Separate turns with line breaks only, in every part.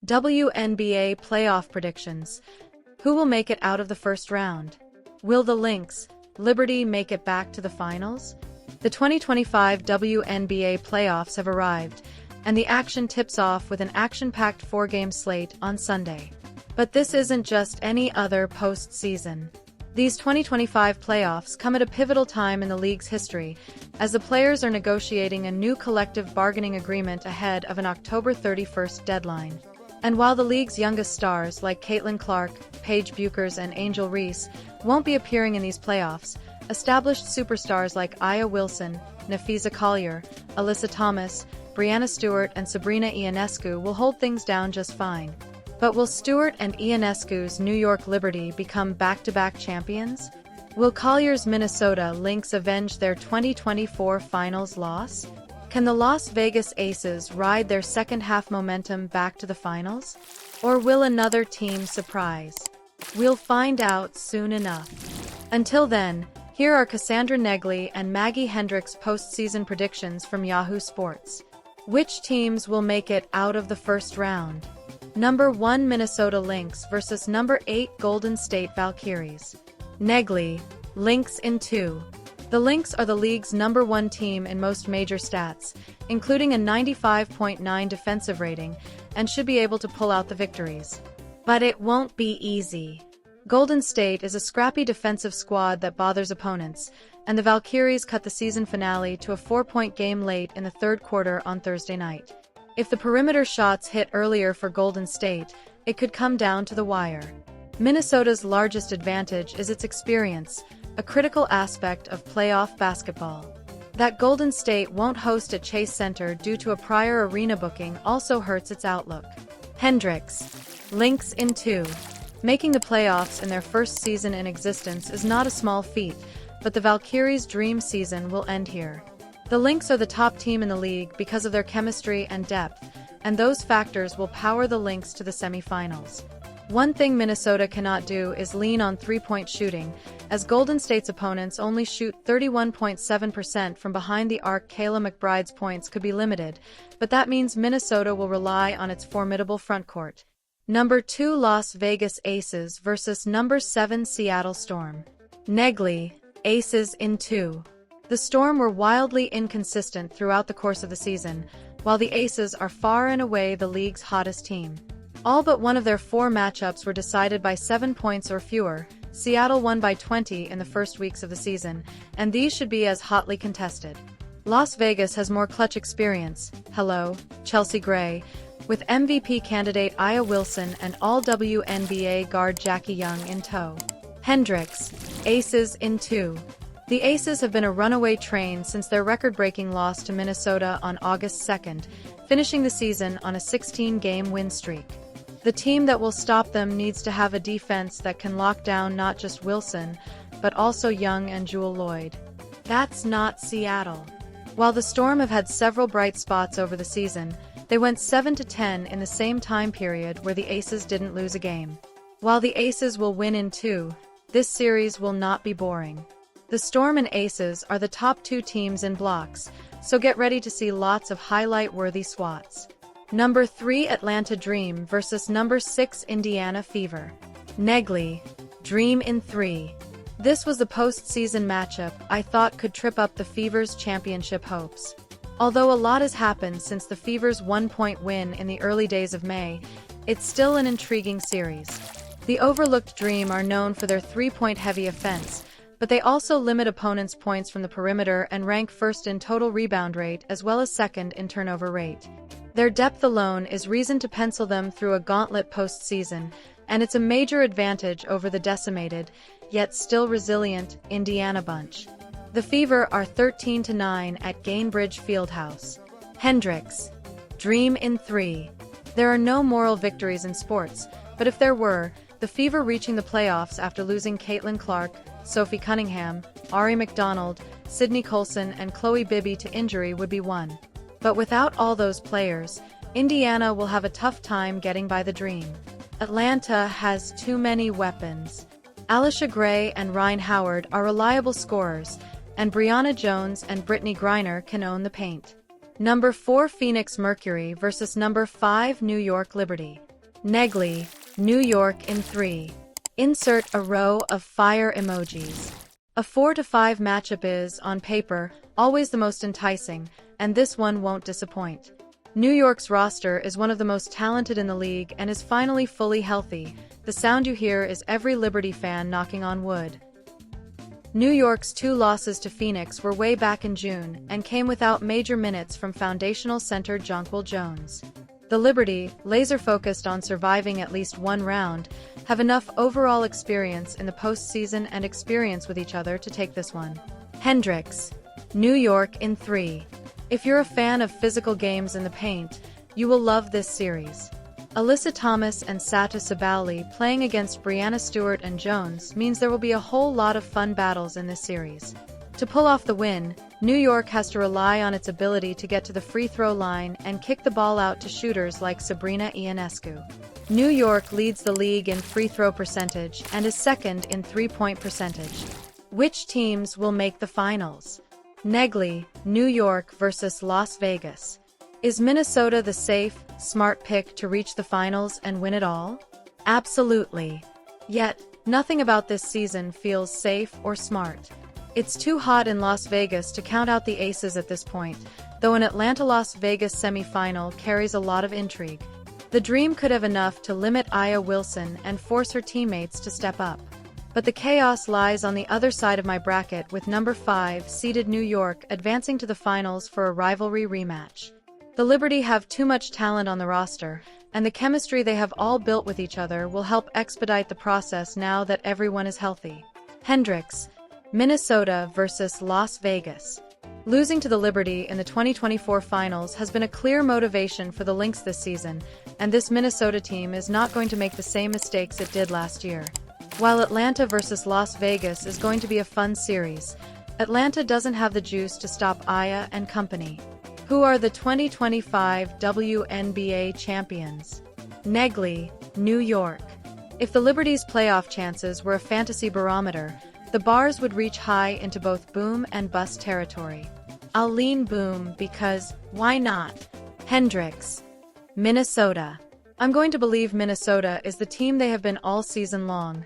WNBA playoff predictions. Who will make it out of the first round? Will the Lynx, Liberty make it back to the finals? The 2025 WNBA playoffs have arrived, and the action tips off with an action-packed four-game slate on Sunday. But this isn't just any other postseason. These 2025 playoffs come at a pivotal time in the league's history, as the players are negotiating a new collective bargaining agreement ahead of an October 31st deadline. And while the league's youngest stars like Caitlin Clark, Paige Bueckers, and Angel Reese won't be appearing in these playoffs, established superstars like Wilson, Napheesa Collier, Alyssa Thomas, Breanna Stewart, and Sabrina Ionescu will hold things down just fine. But will Stewart and Ionescu's New York Liberty become back-to-back champions? Will Collier's Minnesota Lynx avenge their 2024 finals loss? Can the Las Vegas Aces ride their second-half momentum back to the finals? Or will another team surprise? We'll find out soon enough. Until then, here are Cassandra Negley and Maggie Hendricks' postseason predictions from Yahoo Sports. Which teams will make it out of the first round? Number 1 Minnesota Lynx versus Number 8 Golden State Valkyries. Negley, Lynx in 2. The Lynx are the league's number 1 team in most major stats, including a 95.9 defensive rating, and should be able to pull out the victories. But it won't be easy. Golden State is a scrappy defensive squad that bothers opponents, and the Valkyries cut the season finale to a 4-point game late in the third quarter on Thursday night. If the perimeter shots hit earlier for Golden State, it could come down to the wire. Minnesota's largest advantage is its experience, a critical aspect of playoff basketball. That Golden State won't host at Chase Center due to a prior arena booking also hurts its outlook. Hendricks, Lynx in 2. Making the playoffs in their first season in existence is not a small feat, but the Valkyries' dream season will end here. The Lynx are the top team in the league because of their chemistry and depth, and those factors will power the Lynx to the semifinals. One thing Minnesota cannot do is lean on three-point shooting, as Golden State's opponents only shoot 31.7% from behind the arc. Kayla McBride's points could be limited, but that means Minnesota will rely on its formidable frontcourt. Number 2 Las Vegas Aces versus Number 7 Seattle Storm. Negley, Aces in 2. The Storm were wildly inconsistent throughout the course of the season, while the Aces are far and away the league's hottest team. All but one of their 4 matchups were decided by 7 points or fewer. Seattle won by 20 in the first weeks of the season, and these should be as hotly contested. Las Vegas has more clutch experience. Hello, Chelsea Gray, with MVP candidate Wilson and All-WNBA guard Jackie Young in tow. Hendricks, Aces in 2. The Aces have been a runaway train since their record-breaking loss to Minnesota on August 2nd, finishing the season on a 16-game win streak. The team that will stop them needs to have a defense that can lock down not just Wilson, but also Young and Jewel Lloyd. That's not Seattle. While the Storm have had several bright spots over the season, they went 7-10 in the same time period where the Aces didn't lose a game. While the Aces will win in 2, this series will not be boring. The Storm and Aces are the top 2 teams in blocks, so get ready to see lots of highlight-worthy swats. Number 3 Atlanta Dream versus Number 6 Indiana Fever. Negley, Dream in 3. This was the postseason matchup I thought could trip up the Fever's championship hopes. Although a lot has happened since the Fever's 1-point win in the early days of May, it's still an intriguing series. The overlooked Dream are known for their 3-point heavy offense, but they also limit opponents' points from the perimeter and rank first in total rebound rate as well as second in turnover rate. Their depth alone is reason to pencil them through a gauntlet postseason, and it's a major advantage over the decimated, yet still resilient, Indiana bunch. The Fever are 13-9 at Gainbridge Fieldhouse. Hendricks, Dream in 3. There are no moral victories in sports, but if there were, the Fever reaching the playoffs after losing Caitlin Clark, Sophie Cunningham, Ari McDonald, Sydney Colson, and Chloe Bibby to injury would be one. But without all those players, Indiana will have a tough time getting by the Dream. Atlanta has too many weapons. Alisha Gray and Ryan Howard are reliable scorers, and Brianna Jones and Brittany Griner can own the paint. Number 4 Phoenix Mercury versus Number 5 New York Liberty. Negley, New York in 3. Insert a row of fire emojis. A 4-5 matchup is, on paper, always the most enticing, and this one won't disappoint. New York's roster is one of the most talented in the league and is finally fully healthy. The sound you hear is every Liberty fan knocking on wood. New York's 2 losses to Phoenix were way back in June and came without major minutes from foundational center Jonquel Jones. The Liberty, laser-focused on surviving at least one round, have enough overall experience in the postseason and experience with each other to take this one. Hendricks, New York in 3. If you're a fan of physical games in the paint, you will love this series. Alyssa Thomas and Satu Sabali playing against Breanna, Stewart, and Jones means there will be a whole lot of fun battles in this series. To pull off the win, New York has to rely on its ability to get to the free throw line and kick the ball out to shooters like Sabrina Ionescu. New York leads the league in free throw percentage and is second in three-point percentage. Which teams will make the finals? Negley, New York versus Las Vegas. Is Minnesota the safe, smart pick to reach the finals and win it all? Absolutely. Yet, nothing about this season feels safe or smart. It's too hot in Las Vegas to count out the aces at this point, though an Atlanta-Las Vegas semifinal carries a lot of intrigue. The Dream could have enough to limit Aya Wilson and force her teammates to step up. But the chaos lies on the other side of my bracket with number 5 seeded New York advancing to the finals for a rivalry rematch. The Liberty have too much talent on the roster, and the chemistry they have all built with each other will help expedite the process now that everyone is healthy. Hendricks, Minnesota versus Las Vegas. Losing to the Liberty in the 2024 finals has been a clear motivation for the Lynx this season, and this Minnesota team is not going to make the same mistakes it did last year. While Atlanta versus Las Vegas is going to be a fun series, Atlanta doesn't have the juice to stop Aya and company, who are the 2025 WNBA champions. Negley, New York. If the Liberty's playoff chances were a fantasy barometer, the bars would reach high into both boom and bust territory. I'll lean boom because, why not? Hendricks, Minnesota. I'm going to believe Minnesota is the team they have been all season long.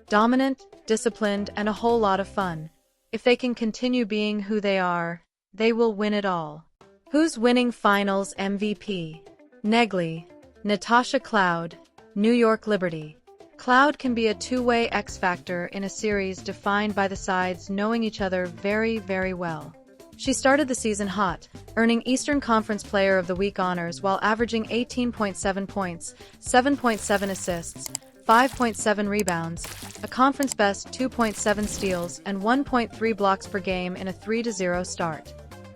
Dominant, disciplined, and a whole lot of fun. If they can continue being who they are, they will win it all. Who's winning Finals MVP? Negley, Natasha Cloud, New York Liberty. Cloud can be a two-way X-factor in a series defined by the sides knowing each other very, very well. She started the season hot, earning Eastern Conference Player of the Week honors while averaging 18.7 points, 7.7 assists, 5.7 rebounds, a conference-best 2.7 steals, and 1.3 blocks per game in a 3-0 start.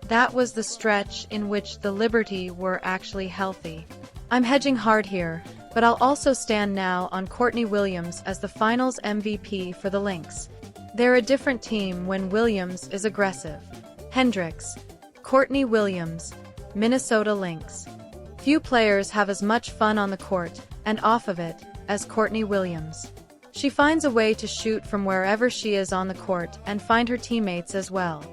That was the stretch in which the Liberty were actually healthy. I'm hedging hard here, but I'll also stand now on Courtney Williams as the Finals MVP for the Lynx. They're a different team when Williams is aggressive. Hendricks, Courtney Williams, Minnesota Lynx. Few players have as much fun on the court, and off of it, as Courtney Williams. She finds a way to shoot from wherever she is on the court and find her teammates as well.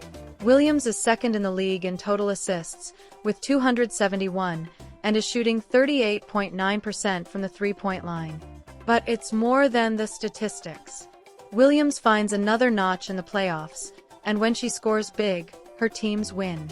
Williams is second in the league in total assists, with 271, and is shooting 38.9% from the three-point line. But it's more than the statistics. Williams finds another notch in the playoffs, and when she scores big, her teams win.